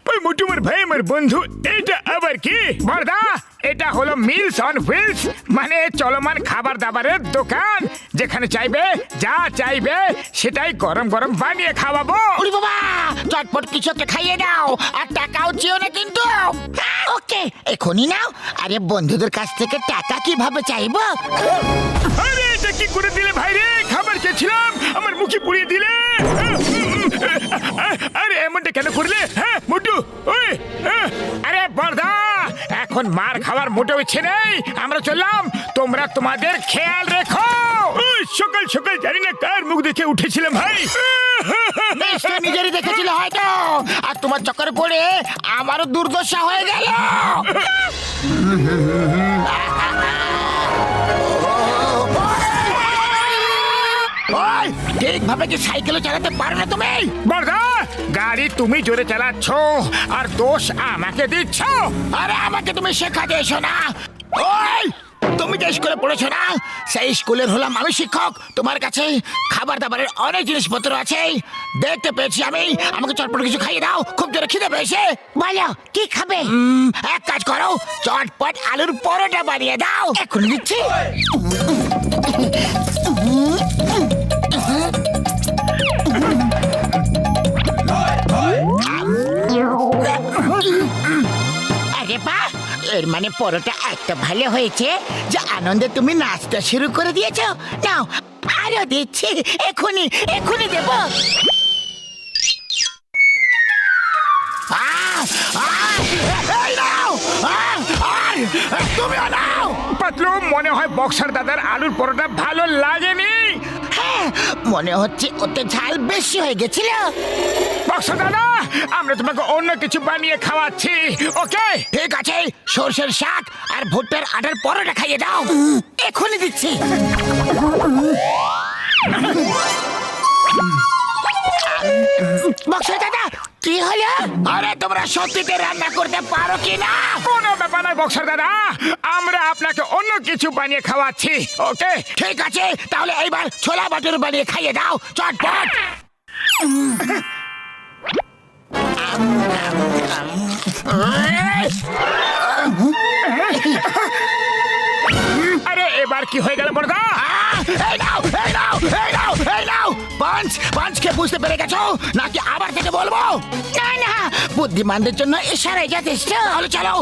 ওই মোটুমার ভাই আমার বন্ধু, এটা আবার কি? বড়দা, এটা হলো মিলস অন হুইলস, মানে চলমান খাবার দাবারের দোকান, যেখানে চাইবে যা চাইবে সেটাই গরম গরম বানিয়ে খাওয়াবো। ওরে বাবা, চটপট কিছু একটা খাইয়ে দাও, আর টাকাও চেও না কিন্তু। ওকে, এখনই নাও। আরে বন্ধুদের কাছ থেকে টাকা কিভাবে চাইবো? আরে এটা কি করে দিলে ভাই রে? খাবার খেয়েছিলাম, আমার মুখে পুড়িয়ে দিলে। আরে এমনটা কেন করলে? হ্যাঁ মোটু, ওই আরে বড়দা, এখন মার খাওয়ার মোটেও ইচ্ছে নেই, আমরা চললাম, তোমরা তোমাদের খেয়াল রেখো। ওই সকাল সকাল জানি না কার মুখ দেখে উঠেছিলাম ভাই। নিশ্চয় নিজেরই দেখেছিল হয়তো, আর তোমার চক্করে পড়ে আমারও দুর্দশা হয়ে গেল। ওই, ঠিকভাবে কি সাইকেলও চালাতে পারো না তুমি? বড়দা, গাড়ি তুমি জোরে চালাচ্ছ আর দোষ আমাকে দিচ্ছ। আরে আমাকে তুমি শেখাতে এসো না। ওই, তুমি যে স্কুলে পড়েছো না, সেই স্কুলের হলাম আমি শিক্ষক। তোমার কাছে খাবার দাবারের অনেক জিনিসপত্র আছে, দেখতে পেয়েছি আমি। আমাকে চটপট কিছু খাইয়ে দাও, খুব জোরে খিদে পেয়েছে। বলো কি খাবে? এক কাজ করো, চটপট আলুর পরোটা বানিয়ে দাও। এখন দিচ্ছি। আরে বাহ, এর মানে পরোটা এত ভালো হয়েছে যে আনন্দে তুমি নাচতে শুরু করে দিয়েছো। নাও আরো দিচ্ছি, এখনই এখনই দেব। এই নাও, তুমিও নাও। পাতলু, মনে হয় বক্সার দাদার আলুর পরোটা ভালো লাগেনি। হ্যাঁ, মনে হচ্ছে ওতে ঝাল বেশি হয়ে গেছিল। বক্সার দাদা, আমরা তোমাকে অন্য কিছু বানিয়ে খাওয়াচ্ছি, ওকে? ঠিক আছে, সর্ষের শাক আর ভুট্টার আটার পরোটা খাইয়ে দাও। এখনই দিচ্ছি। বক্সা দাদা, কি হলো? আরে তোমরা সত্যিতে রান্না করতে পারো কি না? কোনো ব্যাপার নয় বক্সার দাদা, আমরা আপনাকে অন্য কিছু বানিয়ে খাওয়াচ্ছি, ওকে? ঠিক আছে, তাহলে এইবার ছোলা বাটুর বানিয়ে খাইয়ে দাও, চটপট। আরে এবার কি হয়ে গেল বড়দা? এই নাও, এই নাও, এই নাও, এই নাও। পাঁচকে বুঝতে পেরে গেছো নাকি আবার থেকে বলবো? না না, বুদ্ধিমানদের জন্য ইশারাই যথেষ্ট। তাহলে চলো